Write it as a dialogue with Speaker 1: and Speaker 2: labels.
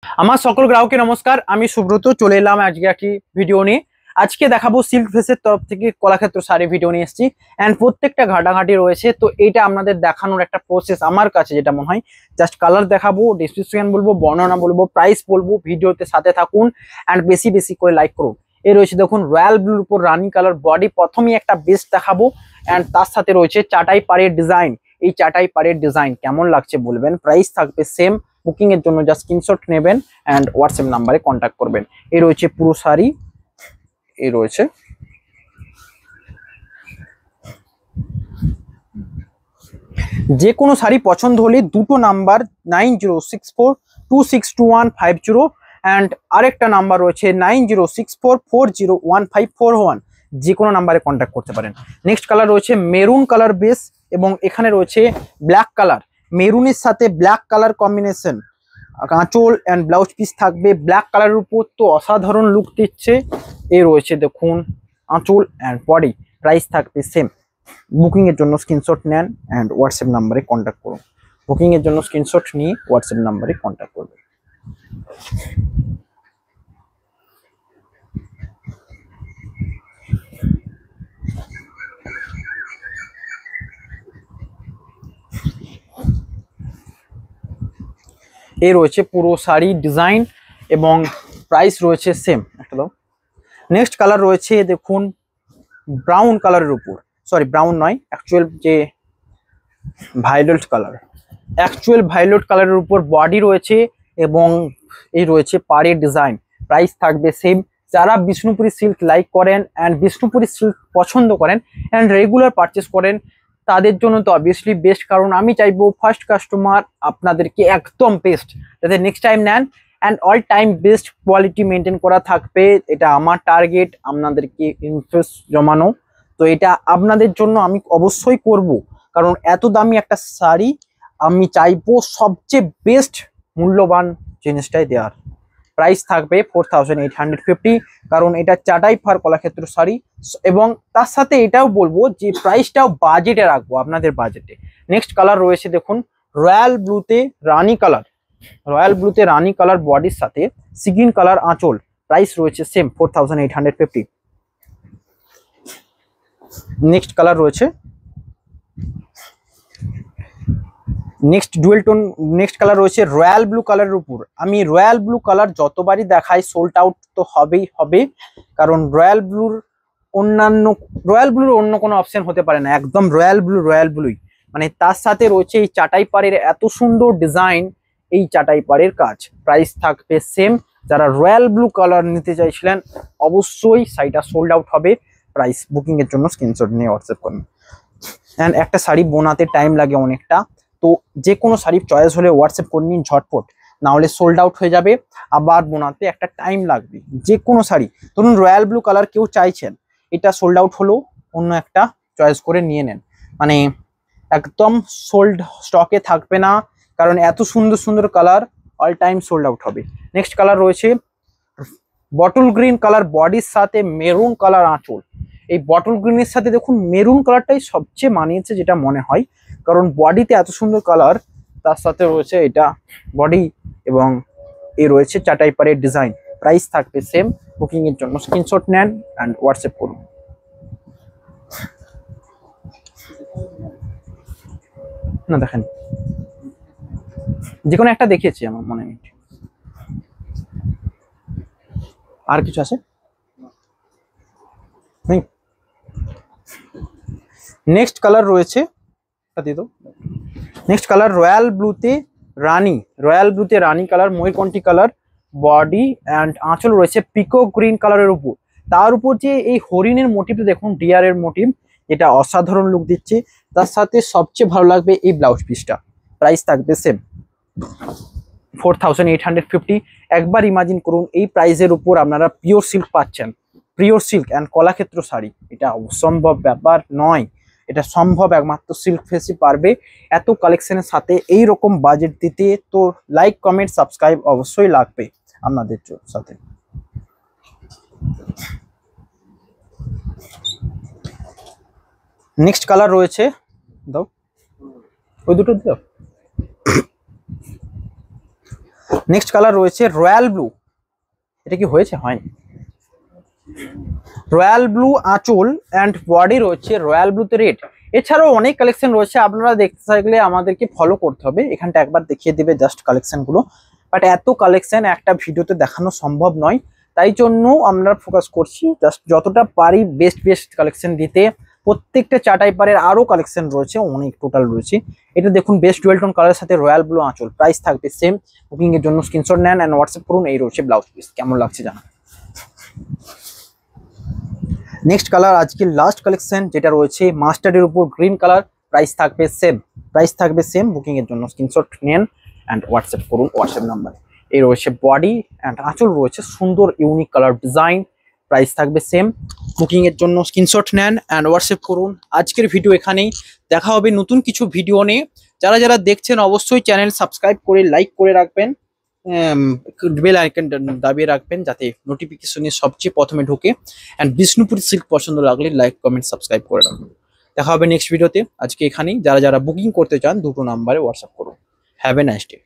Speaker 1: আমার সকল গ্রাহককে নমস্কার। আমি সুব্রত চলে এলাম আজকে একটি ভিডিও নিয়ে। আজকে দেখাবো সিল্ক ফেসের তরফ থেকে কলাক্ষেত্র শাড়ি ভিডিও নিয়ে এসেছি অ্যান্ড প্রত্যেকটা ঘাটাঘাটি রয়েছে। তো এটা আপনাদের দেখানোর একটা প্রসেস আমার কাছে যেটা মনে হয়, জাস্ট কালার দেখাবো, ডিসক্রিপশন বলবো, বর্ণনা বলবো, প্রাইস বলবো। ভিডিওতে সাথে থাকুন অ্যান্ড বেশি বেশি করে লাইক করুন। এই রয়েছে দেখুন রয়্যাল ব্লুর উপর রানি কালার বডি, প্রথমেই একটা বেস্ট দেখাবো অ্যান্ড তার সাথে রয়েছে চাটাই পাড়ের ডিজাইন। এই চাটাই পাড়ের ডিজাইন কেমন লাগছে বলবেন, প্রাইস থাকবে সেম। বুকিং এর জন্য জাস্ট স্ক্রিনশট নেবেন এন্ড হোয়াটসঅ্যাপ নাম্বারে কন্ট্যাক্ট করবেন। এই রয়েছে পুরো শাড়ি, এই রয়েছে যে কোনো শাড়ি পছন্দ হলে দুটো নাম্বার 9064262150 অ্যান্ড আরেকটা নাম্বার রয়েছে 9064401541, যে কোনো নাম্বারে কন্ট্যাক্ট করতে পারেন। নেক্সট কালার রয়েছে মেরুন কালার বেস এবং এখানে রয়েছে ব্ল্যাক কালার, মেরুনের সাথে ব্ল্যাক কালার কম্বিনেশন। আঁচল অ্যান্ড ব্লাউজ পিস থাকবে ব্ল্যাক কালারের উপর, তো অসাধারণ লুক দিচ্ছে। এই রয়েছে দেখুন আঁচল অ্যান্ড বডি, প্রাইস থাকবে সেম। বুকিং এর জন্য স্ক্রিনশট নেন অ্যান্ড হোয়াটসঅ্যাপ নাম্বারে কন্ট্যাক্ট করুন। বুকিং এর জন্য স্ক্রিনশট নিয়ে হোয়াটসঅ্যাপ নাম্বারে কন্ট্যাক্ট করবেন। এই রয়েছে পুরো শাড়ি ডিজাইন এবং প্রাইস রয়েছে সেম। একটা দাও। নেক্সট কালার রয়েছে দেখুন ব্রাউন কালারের উপর, সরি ব্রাউন নয়, অ্যাকচুয়াল যে ভায়োলেট কালার, অ্যাকচুয়াল ভায়োলেট কালারের উপর বডি রয়েছে এবং এই রয়েছে পাড়ের ডিজাইন। প্রাইস থাকবে সেম। যারা বিষ্ণুপুরি সিল্ক লাইক করেন অ্যান্ড বিষ্ণুপুরি সিল্ক পছন্দ করেন অ্যান্ড রেগুলার পারচেস করেন, তাদের জন্য তো অবভিয়াসলি বেস্ট, কারণ আমি চাইবো ফার্স্ট কাস্টমার আপনাদেরকে একদম বেস্ট যাতে নেক্সট টাইম নেন and all time best quality maintain করা থাকবে। এটা আমার টার্গেট, আপনাদেরকে ইনভেস্ট জমানো। তো এটা আপনাদের জন্য আমি অবশ্যই করব, কারণ এত দামি একটা শাড়ি আমি চাইবো সবচেয়ে বেস্ট মূল্যবান জিনিসটাই দেওয়ার। প্রাইস থাকবে 4850, কারণ এটা চাটাই ফার কলাক্ষেত্র শাড়ি। এবং তার সাথে এটাও বলবো যে প্রাইসটাও বাজেটে রাখবো, আপনাদের বাজেটে। নেক্সট কালার রয়েছে দেখুন রয়্যাল ব্লুতে রানি কালার, রয়্যাল ব্লুতে রানি কালার বডির সাথে সিগিন কালার আঁচল। প্রাইস রয়েছে সেম 4850। নেক্সট কালার রয়েছে next dual tone, next colour রয়েছে রয়্যাল ব্লু কালারের উপর। আমি রয়্যাল ব্লু কালার যতবারই দেখাই সোল্ড আউট তো হবেই হবে, কারণ রয়্যাল ব্লুর অন্য কোনো অপশন হতে পারে না, একদম রয়্যাল ব্লুই। মানে তার সাথে রয়েছে এই চাটাই পাড়ের এত সুন্দর ডিজাইন, এই চাটাই পাড়ের কাজ। প্রাইস থাকবে সেম। যারা রয়্যাল ব্লু কালার নিতে চাইছিলেন অবশ্যই শাড়িটা সোল্ড আউট হবে। প্রাইস বুকিং এর জন্য স্ক্রিনশট নিয়ে হোয়াটসঅ্যাপ করুন। অ্যান্ড একটা শাড়ি বোনাতে টাইম লাগে অনেকটা, তো যে কোনো শাড়ি চয়েস হলে হোয়াটসঅ্যাপ করে নিন ঝটপট, না হলে সোল্ড আউট হয়ে যাবে, আবার বোনাতে একটা টাইম লাগবে। যে কোনো শাড়ি ধরুন রয়্যাল ব্লু কালার কেউ চাইছেন, এটা সোল্ড আউট হলো, অন্য একটা চয়েস করে নিয়ে নেন, মানে একদম সোল্ড স্টকে থাকবে না, কারণ এত সুন্দর সুন্দর colour all time sold out হবে। নেক্সট কালার রয়েছে বটল গ্রিন কালার বডির সাথে মেরুন কালার আঁচল। এই বটল গ্রিনের সাথে দেখুন মেরুন কালারটাই সবচেয়ে মানিয়েছে যেটা মনে হয়, কারণ বডিতে এত সুন্দর কালার, তার সাথে রয়েছে এটা বডি এবং এই রয়েছে চাটাই পাড়ের ডিজাইন। প্রাইস থাকবে সেম। বুকিং এর জন্য স্ক্রিনশট নেন অ্যান্ড হোয়াটসঅ্যাপ করুন। না দেখেন, যে কোনো একটা দেখিয়েছি আমার মনে হয়। আর কিছু আছে? নেক্সট কালার রয়েছে, নেক্সট কালার রয়্যাল ব্লুতে রানি কালার, ময়ূরকণ্ঠী কালার বডি অ্যান্ড আঁচল রয়েছে পিকো গ্রিন কালারের উপর। তার উপর যে এই হরিণের মোটিভটা দেখুন, ডিয়ারের মোটিভ, এটা অসাধারণ লুক দিচ্ছে। তার সাথে সবচেয়ে ভালো লাগবে এই ব্লাউজ পিসটা। প্রাইস থাকবে সেম 4850। একবার ইমাজিন করুন এই প্রাইসের উপর আপনারা পিওর সিল্ক পাচ্ছেন, pure silk and Kalakshetra sari. এটা অসম্ভব ব্যাপার নয়, এটা সম্ভব একমাত্র সিল্ক ফেসই পারবে এত কালেকশনের সাথে এই রকম বাজেট দিতে। তো লাইক কমেন্ট সাবস্ক্রাইব অবশ্যই লাগবে আপনাদের সাথে। নেক্সট কালার রয়েছে, দাও ওই দুটো দাও। নেক্সট কালার রয়েছে রয়্যাল ব্লু। এটা কি হয়েছে? হয়নি। রয়্যাল ব্লু আঁচল অ্যান্ড বডি রয়েছে রয়্যাল ব্লুতে রেড। এছাড়াও অনেক কালেকশন রয়েছে, আপনারা দেখতে থাকলে আমাদেরকে ফলো করতে হবে। এখানটা একবার দেখিয়ে দিবে জাস্ট কালেকশনগুলো, বাট এত কালেকশন একটা ভিডিওতে দেখানো সম্ভব নয়, তাই জন্য আমরা ফোকাস করছি জাস্ট যতটা পারি বেস্ট বেস্ট কালেকশন দিতে। প্রত্যেকটা চার্ট টাইপারের আরও কালেকশন রয়েছে, অনেক টোটাল রয়েছে। এটা দেখুন বেস্ট ডুয়েল টোন কালারের সাথে রয়্যাল ব্লু আঁচল, প্রাইস থাকবে সেম। বুকিং এর জন্য স্ক্রিনশট নেন অ্যান্ড হোয়াটসঅ্যাপ করুন। এই রয়েছে ব্লাউজ পিস, কেমন লাগছে জানা। নেক্সট কালার আজকের লাস্ট কালেকশন যেটা রয়েছে মাস্টার্ডের উপর গ্রিন কালার, প্রাইস থাকবে সেম। প্রাইস থাকবে সেম, বুকিং এর জন্য স্ক্রিনশট নেন অ্যান্ড হোয়াটসঅ্যাপ করুন হোয়াটসঅ্যাপ নাম্বারে। এই রয়েছে বডি অ্যান্ড আঁচল রয়েছে সুন্দর ইউনিক কালার ডিজাইন, প্রাইস থাকবে সেম। বুকিং এর জন্য স্ক্রিনশট নেন অ্যান্ড হোয়াটসঅ্যাপ করুন। আজকের ভিডিও এখানেই, দেখা হবে নতুন কিছু ভিডিও নিয়ে। যারা যারা দেখছেন অবশ্যই চ্যানেল সাবস্ক্রাইব করে লাইক করে রাখবেন, বেল আইকন দাবিয়ে রাখবেন যাতে নোটিফিকেশনে সবচেয়ে প্রথমে ঢোকে। অ্যান্ড বিষ্ণুপুরি সিল্ক পছন্দ লাগলে লাইক কমেন্ট সাবস্ক্রাইব করে রাখবেন। দেখা হবে নেক্সট ভিডিওতে। আজকে এখানেই, যারা যারা বুকিং করতে চান দুটো নাম্বারে হোয়াটসঅ্যাপ করুন। Have a nice day.